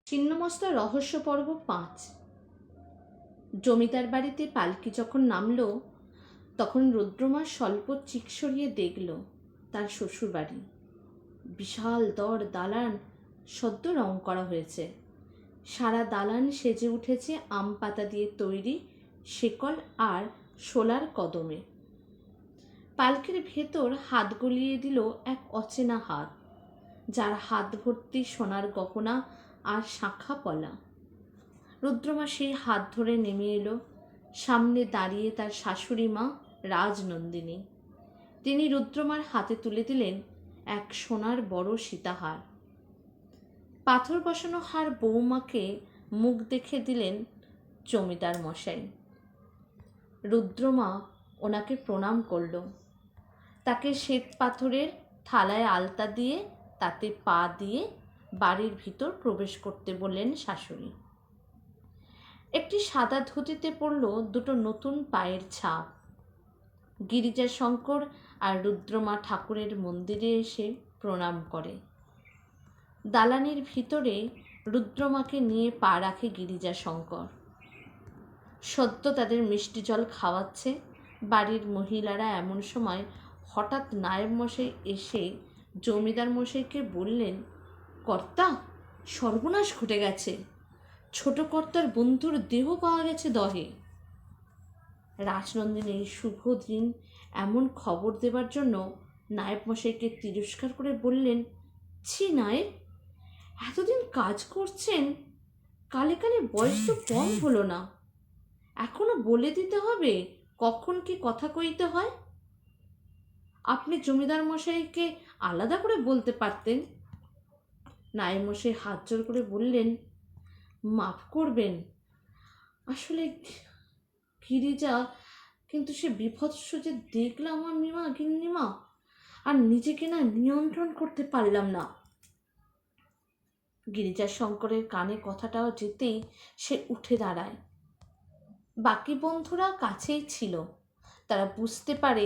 ছিন্নমস্তা রহস্য পর্ব 5। জমিদার বাড়িতে পালকি যখন নামল তখন রুদ্রমা স্বল্প চিক সরিয়ে দেখল তার শ্বশুর বাড়ি। বিশাল দর দালান সদ্য রং করা হয়েছে। সারা দালান সেজে উঠেছে আম পাতা দিয়ে তৈরি শেকল আর শোলার কদমে। পালকির ভেতর হাত গলিয়ে দিল এক অচেনা হাত, যার হাত ভর্তি সোনার গহনা আর শাঁখা পলা। রুদ্রমা সেই হাত ধরে নেমে এলো। সামনে দাঁড়িয়ে তার শাশুড়ি মা রাজনন্দিনী। তিনি রুদ্রমার হাতে তুলে দিলেন এক সোনার বড় সীতাহার। পাথর বসানো হার বৌমাকে মুখ দেখে দিলেন জমিদার মশাই। রুদ্রমা ওনাকে প্রণাম করল। তাকে শ্বেত পাথরের থালায় আলতা দিয়ে তাতে পা দিয়ে বাড়ির ভিতর প্রবেশ করতে বললেন শাশুড়ি। একটি সাদা ধুতিতে পড়ল দুটো নতুন পায়ের ছাপ। গিরিজাশঙ্কর আর রুদ্রমা ঠাকুরের মন্দিরে এসে প্রণাম করে। দালানের ভিতরে রুদ্রমাকে নিয়ে পা রাখে গিরিজাশঙ্কর। সদ্য তাদের মিষ্টি জল খাওয়াচ্ছে বাড়ির মহিলারা। এমন সময় হঠাৎ নায়েব মশাই এসে জমিদার মশাইকে বললেন, কর্তা, সর্বনাশ ঘটে গেছে। ছোট কর্তার বন্ধুর দেহ পাওয়া গেছে দহে। রাজনন্দিনী শুভ দিন এমন খবর দেবার জন্য নায়েব মশাইকে তিরস্কার করে বললেন, ছি নায়েব, এতদিন কাজ করছেন, কালে কালে বয়স তো কম হলো না, এখনো বলে দিতে হবে কখন কি কথা কইতে হয়? আপনি জমিদার মশাইকে আলাদা করে বলতে পারতেন। নায়েব মশাই হাত জোড় করে বললেন, মাফ করবেন, আসলে গিরিজা, কিন্তু সে বিভৎস যে দেখলাম আমিমা গিন্নিমা, আর নিজেকে না নিয়ন্ত্রণ করতে পারলাম না। গিরিজাশঙ্করের কানে কথাটাও যেতেই সে উঠে দাঁড়ায়। বাকি বন্ধুরা কাছেই ছিল। তারা বুঝতে পারে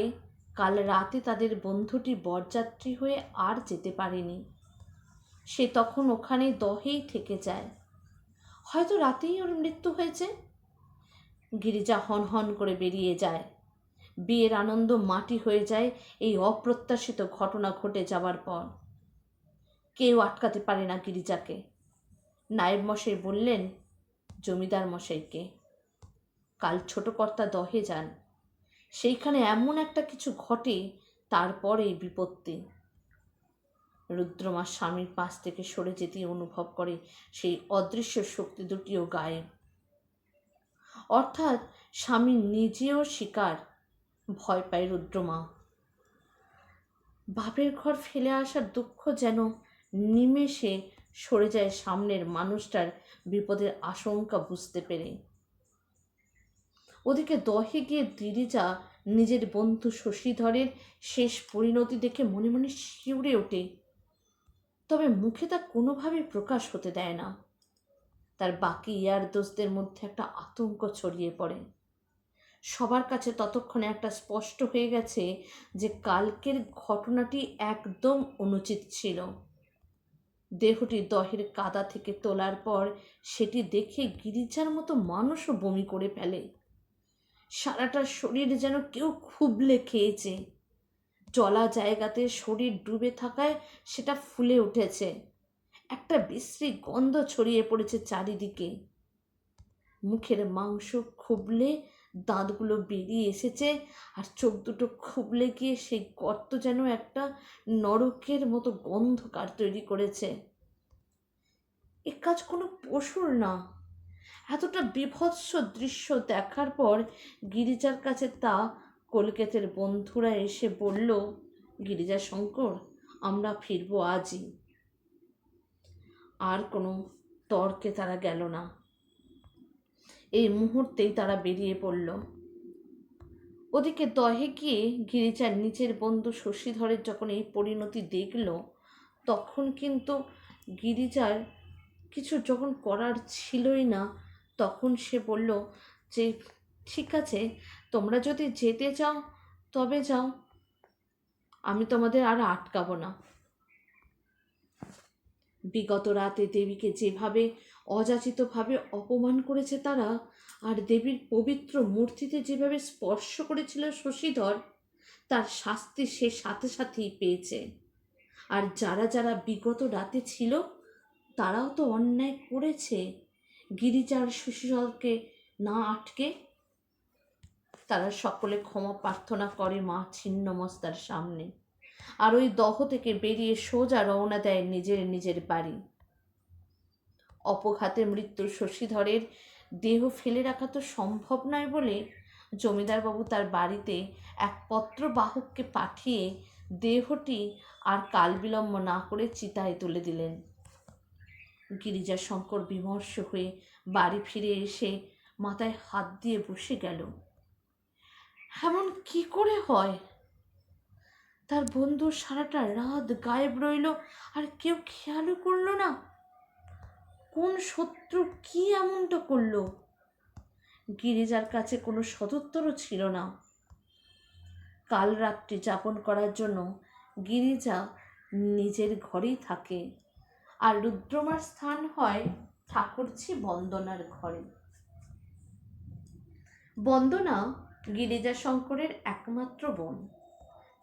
কাল রাতে তাদের বন্ধুটি বরযাত্রী হয়ে আর যেতে পারেনি। সে তখন ওখানে দহেই থেকে যায়। হয়তো রাতেই ওর মৃত্যু হয়েছে। গিরিজা হন হন করে বেরিয়ে যায়। বিয়ের আনন্দ মাটি হয়ে যায় এই অপ্রত্যাশিত ঘটনা ঘটে যাবার পর। কেউ আটকাতে পারে না গিরিজাকে। নায়েব মশাই বললেন জমিদার মশাইকে, কাল ছোট কর্তা দহে যান, সেইখানে এমন একটা কিছু ঘটে, তারপরে বিপত্তি। রুদ্রমার স্বামীর পাশ থেকে সরে যেতেই অনুভব করে সেই অদৃশ্য শক্তি দুটিও গায়েব। অর্থাৎ স্বামী নিজেও শিকার। ভয় পায় রুদ্রমা। বাপের ঘর ফেলে আসার দুঃখ যেন নিমেষে সরে যায় সামনের মানুষটার বিপদের আশঙ্কা বুঝতে পেরে। ওদিকে দহে গিয়ে গিরিজা নিজের বন্ধু শশীধরের শেষ পরিণতি দেখে মনে মনে শিউরে ওঠে। তবে মুখে তা কোনোভাবে প্রকাশ হতে দেয় না। তার বাকি ইয়ার দোষদের মধ্যে একটা আতঙ্ক ছড়িয়ে পড়ে। সবার কাছে ততক্ষণে একটা স্পষ্ট হয়ে গেছে যে কালকের ঘটনাটি একদম অনুচিত ছিল। দেহটি দহের কাদা থেকে তোলার পর সেটি দেখে গিরিজার মতো মানুষও বমি করে ফেলে। সারাটা শরীর যেন কেউ খুবলে খেয়েছে। জলা জায়গাতে শরীর ডুবে থাকায় সেটা ফুলে উঠেছে। একটা বিশ্রী গন্ধ ছড়িয়ে পড়েছে চারিদিকে। মুখের মাংস খুবলে দাঁতগুলো বেরিয়ে এসেছে, আর চোখ দুটো খুবলে গিয়ে সেই গর্ত যেন একটা নরকের মতো গন্ধকার তৈরি করেছে। এ কাজ কোনো পশুর না। এতটা বিভৎস দৃশ্য দেখার পর গিরিজার কাছে তা কলকাতার বন্ধুরা এসে বলল, গিরিজাশঙ্কর, আমরা ফিরবো আজই। আর কোনো তর্কে তারা গেল না। এই মুহূর্তেই তারা বেরিয়ে পড়ল। ওদিকে দহে গিয়ে গিরিজার নিচের বন্ধু শশীধরের যখন এই পরিণতি দেখল, তখন কিন্তু গিরিজার কিছু যখন করার ছিলই না, তখন সে বলল যে ঠিক আছে, তোমরা যদি যেতে চাও তবে যাও, আমি তোমাদের আর আটকাবো না। বিগত রাতে দেবীকে যেভাবে অযাচিতভাবে অপমান করেছে তারা, আর দেবীর পবিত্র মূর্তিতে যেভাবে স্পর্শ করেছিল শশীধর, তার শাস্তি সে সাথে সাথেই পেয়েছে। আর যারা যারা বিগত রাতে ছিল তারাও তো অন্যায় করেছে। গিরিজার শশীধরকে না আটকে তারা সকলে ক্ষমা প্রার্থনা করে মা ছিন্নমস্তার সামনে, আর ওই দহ থেকে বেরিয়ে সোজা রওনা দেয় নিজের নিজের বাড়ি। অপঘাতে মৃত্যু শশীধরের দেহ ফেলে রাখা তো সম্ভব নয় বলে জমিদারবাবু তার বাড়িতে এক পত্র বাহককে পাঠিয়ে দেহটি আর কাল বিলম্ব না করে চিতায় তুলে দিলেন। গিরিজাশঙ্কর বিমর্ষ হয়ে বাড়ি ফিরে এসে মাথায় হাত দিয়ে বসে গেল। এমন কি করে হয়? তার বন্ধু সারাটা রাত গায়েব রইল আর কেউ খেয়ালও করলো না। কোন শত্রু কি এমনটা করলো? গিরিজার কাছে কোনো সদুত্তরও ছিল না। কাল রাতটি যাপন করার জন্য গিরিজা নিজের ঘরেই থাকে, আর রুদ্রমার স্থান হয় ঠাকুরঝি বন্দনার ঘরে। বন্দনা গিরিজাশঙ্করের একমাত্র বোন।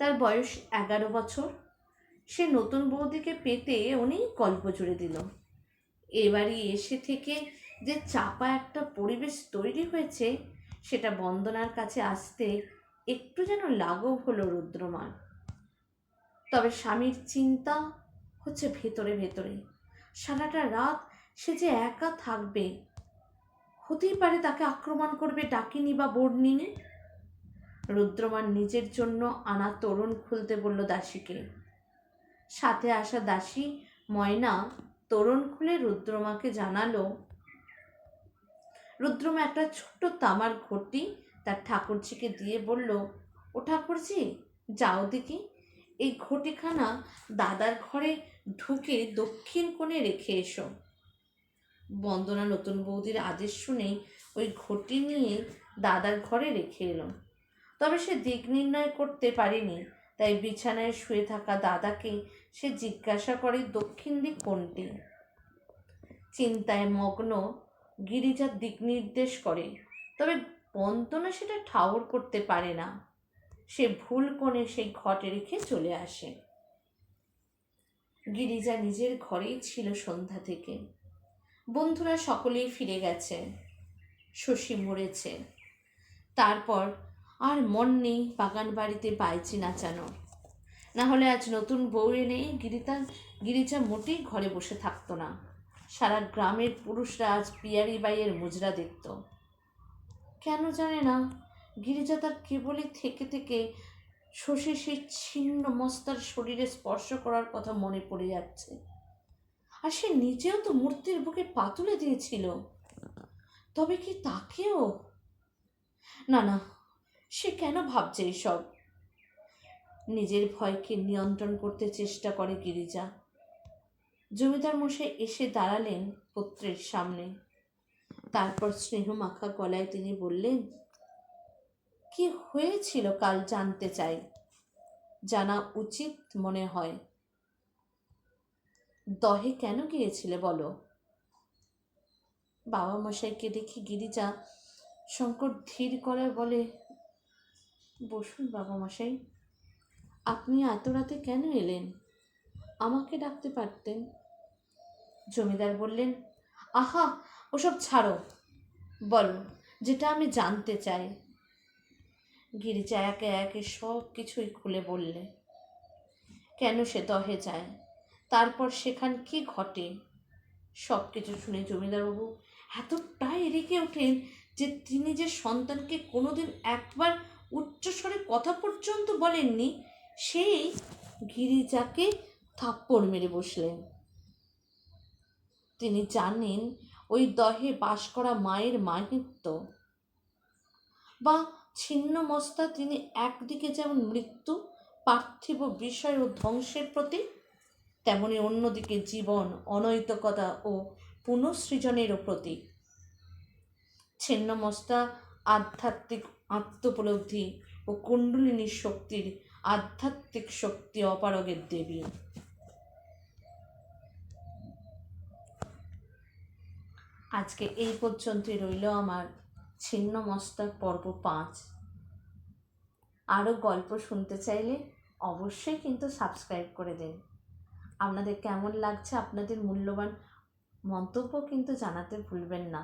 তার বয়স 11 বছর। সে নতুন বৌদিকে পেতে অনেক গল্প জুড়ে দিল। এবারে এসে থেকে যে চাপা একটা পরিবেশ তৈরি হয়েছে সেটা বন্দনার কাছে আসতে একটু যেন লাঘব হলো রুদ্রমার। তবে স্বামীর চিন্তা হচ্ছে ভেতরে ভেতরে। সারাটা রাত সে যে একা থাকবে, হতেই পারে তাকে আক্রমণ করবে ডাকিনী বা বর্ণিনী। রুদ্রমার নিজের জন্য আনা তোরণ খুলতে বলল দাসীকে। সাথে আসা দাসী ময়না তোরণ খুলে রুদ্রমাকে জানালো। রুদ্রমা একটা ছোট্ট তামার ঘটি তার ঠাকুরঝিকে দিয়ে বলল, ও ঠাকুরঝি, যাও দেখি এই ঘটিখানা দাদার ঘরে ঢুকে দক্ষিণ কোণে রেখে এসো। বন্দনা নতুন বৌদির আদেশ শুনেই ওই ঘটি নিয়ে দাদার ঘরে রেখে এলো। তবে সে দিক নির্ণয় করতে পারেনি, তাই বিছানায় শুয়ে থাকা দাদাকে সে জিজ্ঞাসা করে দক্ষিণ দিক কোনটি। চিন্তায় মগ্ন গিরিজা দিক নির্দেশ করে, তবে বন্দনা সেটা ঠাউর করতে পারে না। সে ভুল কোণে সেই ঘটে রেখে চলে আসে। গিরিজা নিজের ঘরেই ছিল সন্ধ্যা থেকে। বন্ধুরা সকলেই ফিরে গেছে, শশী মরেছে। তারপর আর মন নেই বাগান বাড়িতে বাইচি নাচানো। না হলে আজ নতুন বউ এনে গিরিজা মোটেই ঘরে বসে থাকতো না। সারা গ্রামের পুরুষরা আজ পিয়ারি বাইয়ের মুজরা দেখত। কেন জানে না গিরিজা তার কেবলই থেকে থেকে শশী সেই ছিন্ন মস্তার শরীরে স্পর্শ করার কথা মনে পড়ে যাচ্ছে। আর সে নিজেও তো মূর্তির বুকে পা তুলে দিয়েছিল। তবে কি তাকেও? না না, সে কেন ভাবছে এসব? নিজের ভয়কে নিয়ন্ত্রণ করতে চেষ্টা করে গিরিজা। জমিদার মশাই এসে দাঁড়ালেন পত্রের সামনে। তারপর স্নেহমাখা গলায় তিনি বললেন, কি হয়েছিল কাল জানতে চাই, জানা উচিত মনে হয়। দহে কেন গিয়েছিলে বলো? বাবা মশাইকে দেখে গিরিজা শঙ্কর ধীর গলায় বলে, বসুন বাবা মশাই, আপনি এত রাতে কেন এলেন? আমাকে ডাকতে পারতেন। জমিদার বললেন, আহা, ওসব ছাড়ো, বলো যেটা আমি জানতে চাই। গিরিজা একে একে সব কিছুই খুলে বললে। কেন সে দহে যায়, তারপর সেখান কি ঘটে। সব কিছু শুনে জমিদারবাবু এতটাই রেগে ওঠেন যে তিনি যে সন্তানকে কোনোদিন একবার উচ্চস্বরে কথা পর্যন্ত বলেননি, সেই গিরিজাকে থাপ্পড় মেরে বসলেন। তিনি জানেন ওই দহে বাস করা মায়ের মাহিত্য, বা ছিন্ন মস্তা তিনি একদিকে যেমন মৃত্যু, পার্থিব বিষয় ও ধ্বংসের প্রতীক, তেমনি অন্যদিকে জীবন, অনৈতিকতা ও পুনঃসৃজনেরও প্রতীক। ছিন্নমস্তা আধ্যাত্মিক আত্মোপলব্ধি ও কুণ্ডলিনী শক্তির আধ্যাত্মিক শক্তি অপারগের দেবী। আজকে এই পর্যন্তই রইল আমার ছিন্নমস্তক পর্ব 5। আরও গল্প শুনতে চাইলে অবশ্যই কিন্তু সাবস্ক্রাইব করে দিন। আপনাদের কেমন লাগছে আপনাদের মূল্যবান মন্তব্য কিন্তু জানাতে ভুলবেন না।